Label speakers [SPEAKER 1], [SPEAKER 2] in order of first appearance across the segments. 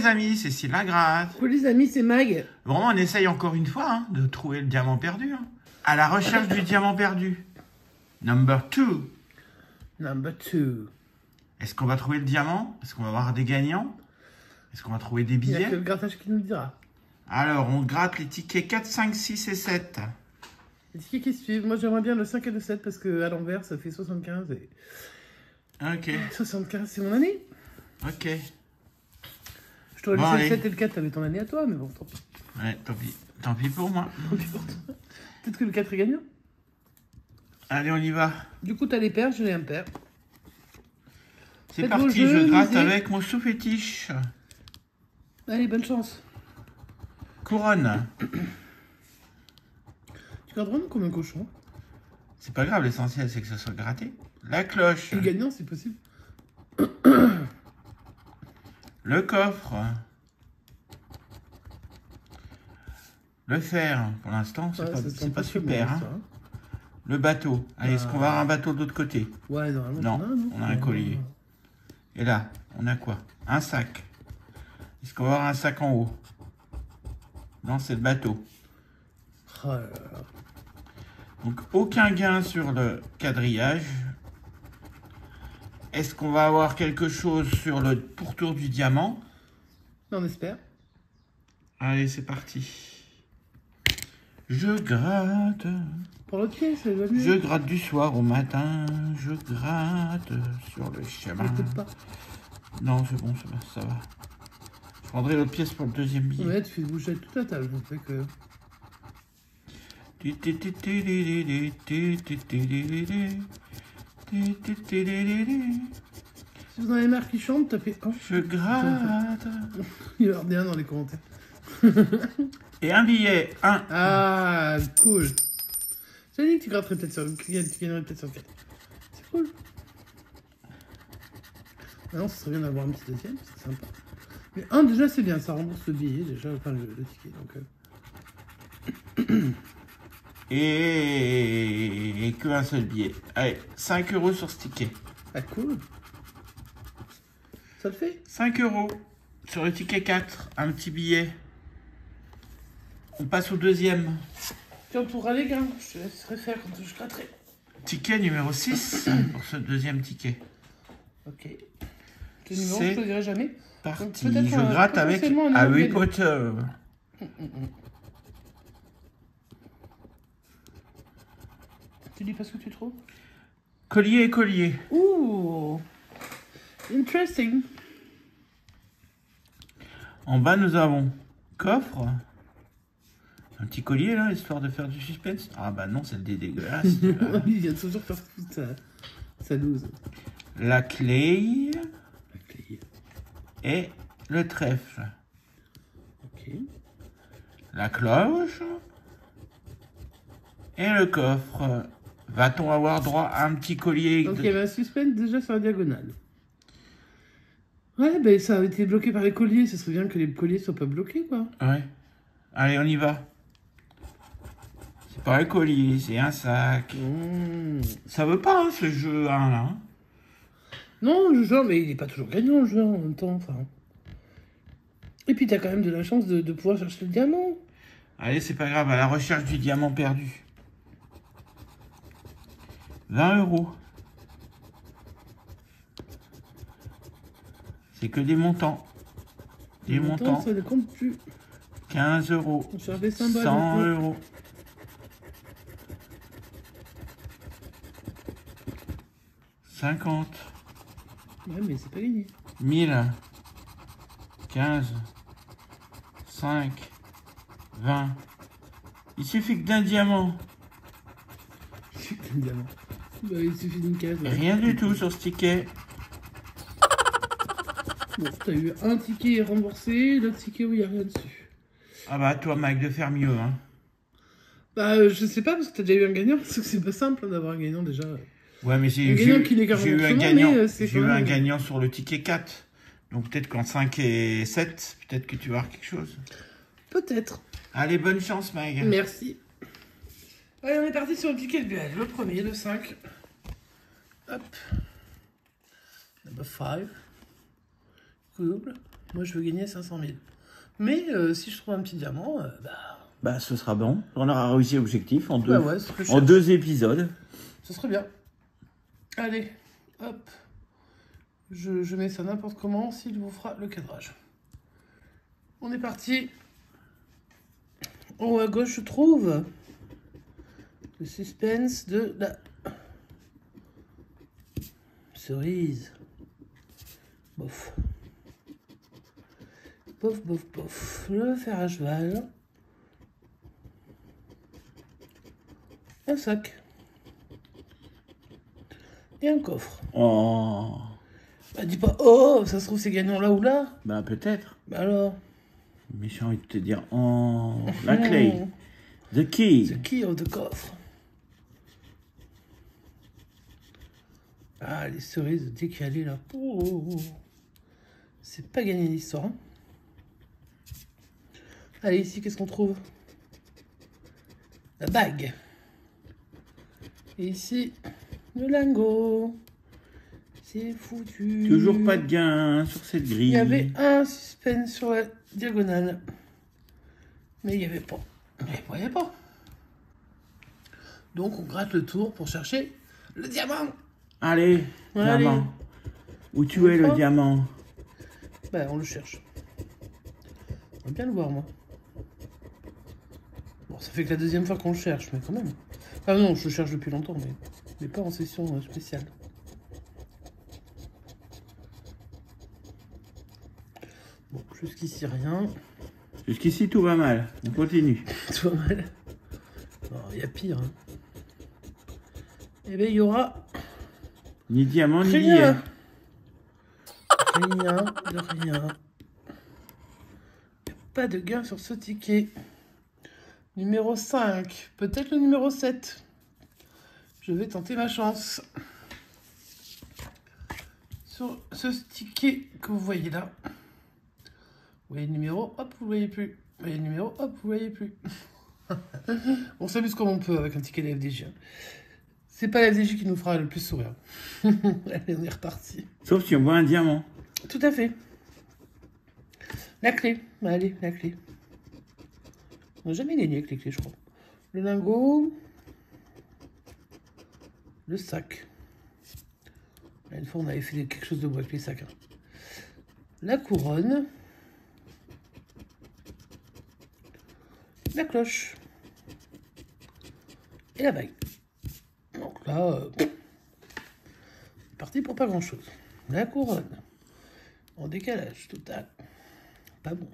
[SPEAKER 1] les amis, c'est Sylvain Gratte.
[SPEAKER 2] Coucou les amis, c'est Mag.
[SPEAKER 1] Vraiment, on essaye encore une fois de trouver le diamant perdu. À la recherche du diamant perdu. Number 2.
[SPEAKER 2] Number 2.
[SPEAKER 1] Est-ce qu'on va trouver le diamant? Est-ce qu'on va avoir des gagnants? Est-ce qu'on va trouver des
[SPEAKER 2] Il n'y a
[SPEAKER 1] billets?
[SPEAKER 2] que le grattage qui nous le dira.
[SPEAKER 1] Alors, on gratte les tickets 4, 5, 6 et 7.
[SPEAKER 2] Les tickets qui suivent, moi j'aimerais bien le 5 et le 7 parce qu'à l'envers ça fait 75 et...
[SPEAKER 1] Ok,
[SPEAKER 2] 75 c'est mon année.
[SPEAKER 1] ok.
[SPEAKER 2] Je t'aurais
[SPEAKER 1] Bon,
[SPEAKER 2] laissé
[SPEAKER 1] allez.
[SPEAKER 2] le 7 et le 4, t'avais ton année à toi, mais bon, tant pis.
[SPEAKER 1] Ouais, tant pis. Tant pis pour moi.
[SPEAKER 2] Tant pis pour toi. Peut-être que le 4 est gagnant.
[SPEAKER 1] Allez, on y va.
[SPEAKER 2] Du coup t'as les paires, je l'ai un paire.
[SPEAKER 1] C'est
[SPEAKER 2] Faites vos
[SPEAKER 1] parti,
[SPEAKER 2] jeux,
[SPEAKER 1] je gratte
[SPEAKER 2] lisez.
[SPEAKER 1] avec mon sous-fétiche.
[SPEAKER 2] Allez, bonne chance.
[SPEAKER 1] Couronne.
[SPEAKER 2] Tu gardes vraiment comme un cochon.
[SPEAKER 1] C'est pas grave, l'essentiel c'est que ça soit gratté. La cloche.
[SPEAKER 2] Et le gagnant, c'est possible.
[SPEAKER 1] Le coffre. Le fer, pour l'instant, c'est
[SPEAKER 2] Ouais, ça sent
[SPEAKER 1] c'est pas
[SPEAKER 2] très
[SPEAKER 1] super.
[SPEAKER 2] bon,
[SPEAKER 1] Hein.
[SPEAKER 2] ça, hein.
[SPEAKER 1] Le bateau. Allez, est-ce qu'on va avoir un bateau de l'autre côté?
[SPEAKER 2] Ouais, normalement.
[SPEAKER 1] Non, on a un collier. Et là, on a quoi? Un sac. Est-ce qu'on va avoir un sac en haut? Non, c'est le bateau.
[SPEAKER 2] Oh là là.
[SPEAKER 1] Donc, aucun gain sur le quadrillage. Est-ce qu'on va avoir quelque chose sur le pourtour du diamant?
[SPEAKER 2] On espère.
[SPEAKER 1] Allez, c'est parti. Je gratte.
[SPEAKER 2] Pour l'autre pied, c'est le
[SPEAKER 1] Je gratte du soir au matin. Je gratte sur le chemin.
[SPEAKER 2] Peut-être pas.
[SPEAKER 1] Non, c'est bon, ça va. Je prendrai l'autre pièce pour le deuxième billet.
[SPEAKER 2] Ouais, tu fais bouger toute la table, donc fait que... Si vous en avez marre qui chante, tapez... Oh,
[SPEAKER 1] Je gratte.
[SPEAKER 2] il va y avoir bien dans les commentaires.
[SPEAKER 1] Et un billet. Un.
[SPEAKER 2] Ah, cool. J'ai dit que tu gratterais peut-être sur... Tu gagnerais peut-être sur 4. C'est cool. Non, ce serait bien d'avoir un petit deuxième, c'est sympa. Mais un, déjà, c'est bien, ça rembourse le billet, déjà, enfin, le ticket, donc...
[SPEAKER 1] Et que un seul billet. Allez, 5 € sur ce ticket.
[SPEAKER 2] Ah, cool. Ça le fait?
[SPEAKER 1] 5 € sur le ticket 4. Un petit billet. On passe au deuxième.
[SPEAKER 2] Tu entourera les gains, je te laisserai faire quand je gratterai.
[SPEAKER 1] Ticket numéro 6 pour ce deuxième ticket.
[SPEAKER 2] Ok. Ce numéro,
[SPEAKER 1] C'est
[SPEAKER 2] je ne le dirai jamais.
[SPEAKER 1] Parti.
[SPEAKER 2] Donc, peut-être
[SPEAKER 1] Je gratte avec
[SPEAKER 2] potentiellement un
[SPEAKER 1] Harry
[SPEAKER 2] gagnant.
[SPEAKER 1] Potter.
[SPEAKER 2] Tu dis pas ce que tu trouves?
[SPEAKER 1] Collier et collier.
[SPEAKER 2] Ouh, interesting.
[SPEAKER 1] En bas, nous avons coffre. Un petit collier, là, histoire de faire du suspense. Ah bah non, c'est le dé dégueulasse.
[SPEAKER 2] Il vient toujours faire toute sa loose.
[SPEAKER 1] La clé
[SPEAKER 2] La clé.
[SPEAKER 1] et le trèfle.
[SPEAKER 2] Ok.
[SPEAKER 1] La cloche et le coffre. Va-t-on avoir droit à un petit collier
[SPEAKER 2] Donc il y avait un suspense déjà sur la diagonale. Ouais, ben ça a été bloqué par les colliers. Ce serait bien que les colliers soient pas bloqués, quoi.
[SPEAKER 1] Ouais. Allez, on y va. C'est pas un collier, c'est un sac. Ça veut pas, hein, ce jeu 1 là. Hein.
[SPEAKER 2] Non, le jeu, mais il n'est pas toujours gagnant, le jeu, en même temps. Enfin. Et puis, t'as quand même de la chance de pouvoir chercher le diamant.
[SPEAKER 1] Allez, c'est pas grave, à la recherche du diamant perdu. 20 €. C'est que des montants. Des montants.
[SPEAKER 2] Ça ne compte plus.
[SPEAKER 1] 15 €.
[SPEAKER 2] On cherche des symboles.
[SPEAKER 1] 100 €. 50.
[SPEAKER 2] Ouais, mais c'est pas gagné.
[SPEAKER 1] 1000. 15. 5. 20. Il suffit que d'un diamant.
[SPEAKER 2] Un diamant. Bah, il suffit d'une case. Ouais.
[SPEAKER 1] Rien du tout sur ce ticket.
[SPEAKER 2] Bon, t'as eu un ticket remboursé, l'autre ticket où il n'y a rien dessus.
[SPEAKER 1] Ah bah, toi, Mike, de faire mieux, hein.
[SPEAKER 2] Bah, je sais pas, parce que t'as déjà eu un gagnant, parce que c'est pas simple d'avoir un gagnant déjà.
[SPEAKER 1] Ouais, mais
[SPEAKER 2] Un
[SPEAKER 1] j'ai
[SPEAKER 2] gagnant qui n'est qu'un
[SPEAKER 1] eu un
[SPEAKER 2] remboursement,
[SPEAKER 1] gagnant.
[SPEAKER 2] mais c'est
[SPEAKER 1] J'ai
[SPEAKER 2] quand
[SPEAKER 1] eu un
[SPEAKER 2] même-
[SPEAKER 1] gagnant sur le ticket 4. Donc peut-être qu'en 5 et 7, peut-être que tu vas avoir quelque chose.
[SPEAKER 2] Peut-être.
[SPEAKER 1] Allez, bonne chance, Mag.
[SPEAKER 2] Merci. Allez, on est parti sur le ticket de duel. Le premier, le 5. Hop. Number 5. Cool. Moi, je veux gagner 500 000. Mais si je trouve un petit diamant,
[SPEAKER 1] Bah, ce sera bon. On aura réussi l'objectif en
[SPEAKER 2] bah ouais, c'est ce que je
[SPEAKER 1] en
[SPEAKER 2] cherche.
[SPEAKER 1] 2 épisodes.
[SPEAKER 2] Ce serait bien. Allez, hop. Je mets ça n'importe comment, s'il vous fera le cadrage. On est parti. En haut à gauche, je trouve le suspense de la cerise. Bof. Bof, bof, bof. Le fer à cheval. Un sac. Et un coffre.
[SPEAKER 1] Oh.
[SPEAKER 2] Bah dis pas, oh, ça se trouve c'est gagnant là ou là.
[SPEAKER 1] Bah, peut-être.
[SPEAKER 2] Bah alors.
[SPEAKER 1] Mais j'ai envie de te dire, oh, la clé. The key.
[SPEAKER 2] The key of the coffre. Ah, les cerises décalées là. Oh. C'est pas gagné l'histoire. Hein. Allez, ici, qu'est-ce qu'on trouve? La bague. Et ici, le lingot. C'est foutu.
[SPEAKER 1] Toujours pas de gain sur cette grille.
[SPEAKER 2] Il y avait un suspense sur la diagonale. Mais il n'y avait pas. Il n'y avait pas. Donc, on gratte le tour pour chercher le diamant.
[SPEAKER 1] Allez,
[SPEAKER 2] Allez.
[SPEAKER 1] diamant. Où tu es, le diamant?
[SPEAKER 2] Ben, on le cherche. On va bien le voir, moi. Bon, ça fait que la deuxième fois qu'on le cherche, mais quand même. Ah non, je le cherche depuis longtemps, mais pas en session spéciale. Bon, jusqu'ici, rien.
[SPEAKER 1] Jusqu'ici, tout va mal. On continue.
[SPEAKER 2] Tout va mal. Il y a pire. Hein. Eh bien, il y aura...
[SPEAKER 1] Ni diamant, ni
[SPEAKER 2] rien.
[SPEAKER 1] billet.
[SPEAKER 2] Rien de rien. Pas de gain sur ce ticket. Numéro 5. Peut-être le numéro 7. Je vais tenter ma chance. Sur ce ticket que vous voyez là. Vous voyez le numéro, hop, vous voyez plus. Vous voyez le numéro, hop, vous voyez plus. On s'amuse comme on peut avec un ticket de la FDJ. C'est pas la FDJ qui nous fera le plus sourire. Allez, on est reparti.
[SPEAKER 1] Sauf si on voit un diamant.
[SPEAKER 2] Tout à fait. La clé. Allez, la clé. On n'a jamais gagné avec les clés, je crois. Le lingot. Le sac. Une fois, on avait fait quelque chose de beau avec les sacs. Hein. La couronne. La cloche. Et la bague. Donc là, c'est parti pour pas grand-chose. La couronne. En décalage total. Pas bon.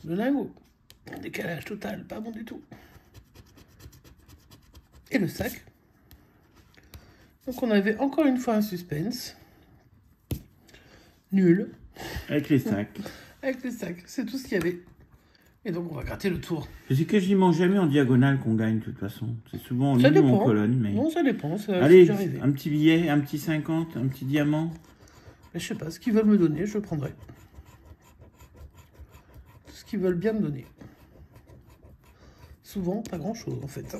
[SPEAKER 2] Le lingot. En décalage total. Pas bon du tout. Et le sac. Donc on avait encore une fois un suspense. Nul.
[SPEAKER 1] Avec les sacs.
[SPEAKER 2] Avec les sacs. C'est tout ce qu'il y avait. Et donc on va gratter le tour.
[SPEAKER 1] C'est quasiment jamais en diagonale qu'on gagne, de toute façon. C'est souvent en
[SPEAKER 2] Ça
[SPEAKER 1] ligne ou en
[SPEAKER 2] dépend.
[SPEAKER 1] colonne. Mais...
[SPEAKER 2] Non, ça dépend.
[SPEAKER 1] Allez,
[SPEAKER 2] déjà arrivé.
[SPEAKER 1] un petit billet, un petit 50, un petit diamant.
[SPEAKER 2] Mais je sais pas, ce qu'ils veulent me donner, je le prendrai. Tout ce qu'ils veulent bien me donner. Souvent, pas grand-chose, en fait.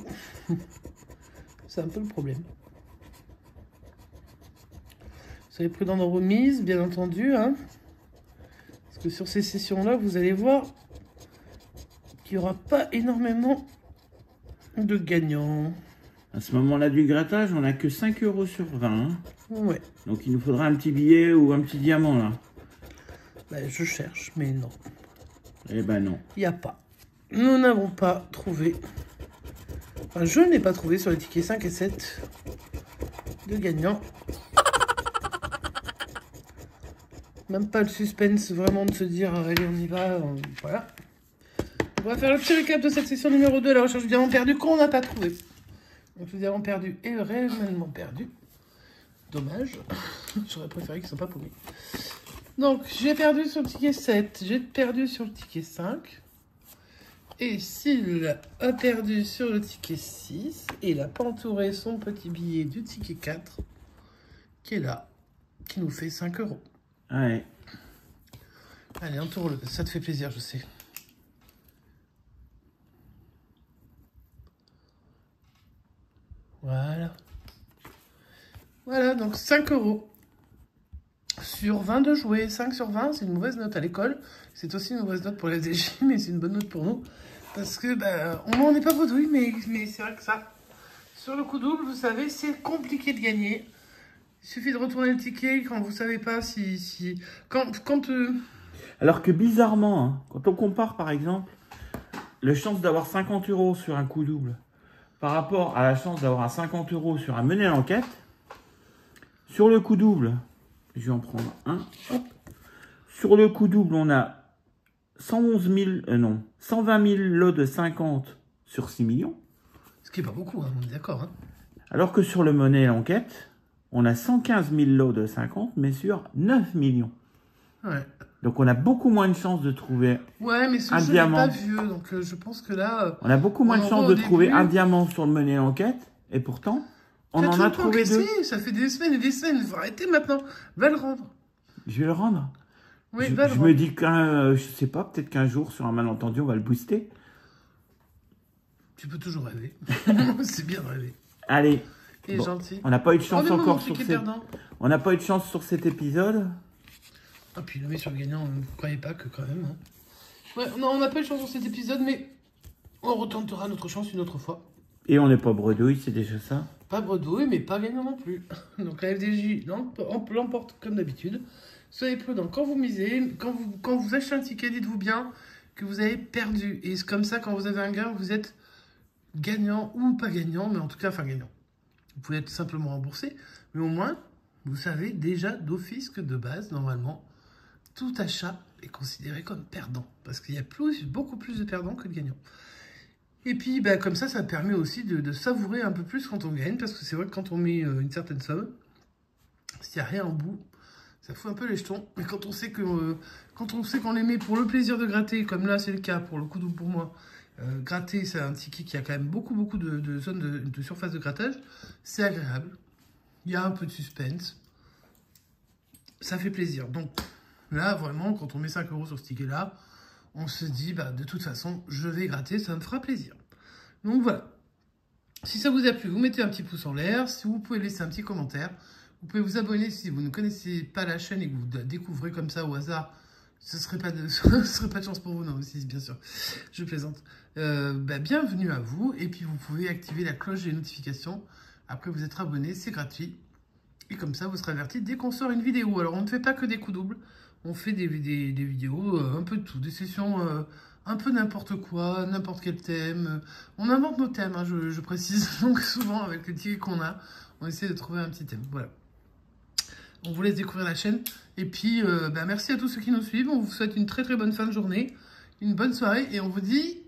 [SPEAKER 2] C'est un peu le problème. Soyez prudents dans vos mises, bien entendu. Hein, parce que sur ces sessions-là, vous allez voir qu'il n'y aura pas énormément de gagnants.
[SPEAKER 1] À ce moment-là du grattage, on n'a que 5 € sur 20. Hein.
[SPEAKER 2] Ouais.
[SPEAKER 1] Donc il nous faudra un petit billet ou un petit diamant, là.
[SPEAKER 2] Ben, je cherche, mais non.
[SPEAKER 1] Eh ben non.
[SPEAKER 2] Il n'y a pas. Nous n'avons pas trouvé. Enfin, je n'ai pas trouvé sur les tickets 5 et 7 de gagnants. Même pas le suspense vraiment de se dire allez on y va, voilà. On va faire le petit récap de cette session numéro 2, la recherche du diamant perdu qu'on n'a pas trouvé. Donc le diamant perdu est réellement perdu. Dommage. J'aurais préféré qu'il ne soit pas paumé. Donc j'ai perdu sur le ticket 7, j'ai perdu sur le ticket 5. Et s'il a perdu sur le ticket 6, et il a pas entouré son petit billet du ticket 4, qui est là, qui nous fait 5 €.
[SPEAKER 1] Ouais.
[SPEAKER 2] Allez, entoure-le, ça te fait plaisir, je sais. Voilà. Voilà, donc 5 €. sur 20 de jouer. 5 sur 20, c'est une mauvaise note à l'école. C'est aussi une mauvaise note pour les FDJ, mais c'est une bonne note pour nous. Parce que, bah, on n'est pas bredouille, mais c'est vrai que ça, sur le coup double, vous savez, c'est compliqué de gagner. Il suffit de retourner le ticket quand vous savez pas
[SPEAKER 1] Alors que bizarrement, hein, quand on compare par exemple le chance d'avoir 50 € sur un coup double par rapport à la chance d'avoir 50 € sur un mener l'enquête, sur le coup double, je vais en prendre un. Hop. Sur le coup double, on a 120 000 lots de 50 sur 6 millions.
[SPEAKER 2] Ce qui est pas beaucoup, hein, on est d'accord. Hein.
[SPEAKER 1] Alors que sur le monnaie l'enquête, on a 115 000 lots de 50, mais sur 9 millions.
[SPEAKER 2] Ouais.
[SPEAKER 1] Donc on a beaucoup moins de chances de trouver
[SPEAKER 2] mais ce
[SPEAKER 1] un
[SPEAKER 2] jeu
[SPEAKER 1] diamant.
[SPEAKER 2] n'est pas vieux, donc je pense que là...
[SPEAKER 1] On a beaucoup moins de chances de trouver un diamant sur le monnaie l'enquête, et pourtant, on en a trouvé deux.
[SPEAKER 2] Ça fait des semaines et des semaines, il faut arrêter maintenant. Va le rendre.
[SPEAKER 1] Je vais le rendre.
[SPEAKER 2] Oui,
[SPEAKER 1] je
[SPEAKER 2] va le
[SPEAKER 1] me dis qu'un, je sais pas, peut-être qu'un jour, sur un malentendu, on va le booster.
[SPEAKER 2] Tu peux toujours rêver. C'est bien de rêver.
[SPEAKER 1] Allez.
[SPEAKER 2] Il est gentil.
[SPEAKER 1] On n'a pas eu de chance encore sur on n'a pas eu de chance sur cet épisode.
[SPEAKER 2] Ah, puis le met sur le gagnant, ne croyez pas que quand même. Hein. Ouais, non, on n'a pas eu de chance sur cet épisode, mais on retentera notre chance une autre fois.
[SPEAKER 1] Et on n'est pas bredouille, c'est déjà ça.
[SPEAKER 2] Pas bredouille, mais pas gagnant non plus. Donc la FDJ l'emporte comme d'habitude. Soyez prudents quand vous misez, quand vous achetez un ticket, dites-vous bien que vous avez perdu. Et c'est comme ça, quand vous avez un gain, vous êtes gagnant ou pas gagnant, mais en tout cas, enfin gagnant. Vous pouvez être simplement remboursé, mais au moins, vous savez déjà d'office que de base, normalement, tout achat est considéré comme perdant. Parce qu'il y a beaucoup plus de perdants que de gagnants. Et puis, bah, comme ça permet aussi de savourer un peu plus quand on gagne. Parce que c'est vrai que quand on met une certaine somme, s'il n'y a rien en bout, ça fout un peu les jetons. Mais quand on sait qu'on les met pour le plaisir de gratter, comme là c'est le cas pour le coup double pour moi, gratter c'est un ticket qui a quand même beaucoup de zones de surface de grattage, c'est agréable. Il y a un peu de suspense. Ça fait plaisir. Donc là, vraiment, quand on met 5 € sur ce ticket-là, on se dit, bah, de toute façon, je vais gratter, ça me fera plaisir. Donc voilà. Si ça vous a plu, vous mettez un petit pouce en l'air. Si vous pouvez laisser un petit commentaire. Vous pouvez vous abonner si vous ne connaissez pas la chaîne et que vous la découvrez comme ça au hasard. Ce serait pas de chance pour vous, non, aussi, bien sûr. Je plaisante. Bienvenue à vous. Et puis, vous pouvez activer la cloche des notifications. Après vous être abonné, c'est gratuit. Et comme ça, vous serez averti dès qu'on sort une vidéo. Alors, on ne fait pas que des coups doubles. On fait des vidéos, un peu de tout. Des sessions, un peu n'importe quoi, n'importe quel thème. On invente nos thèmes, hein, je précise. Donc, souvent, avec les tickets qu'on a, on essaie de trouver un petit thème. Voilà. On vous laisse découvrir la chaîne. Et puis, merci à tous ceux qui nous suivent. On vous souhaite une très bonne fin de journée, une bonne soirée. Et on vous dit...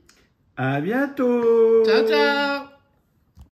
[SPEAKER 1] à bientôt.
[SPEAKER 2] Ciao, ciao.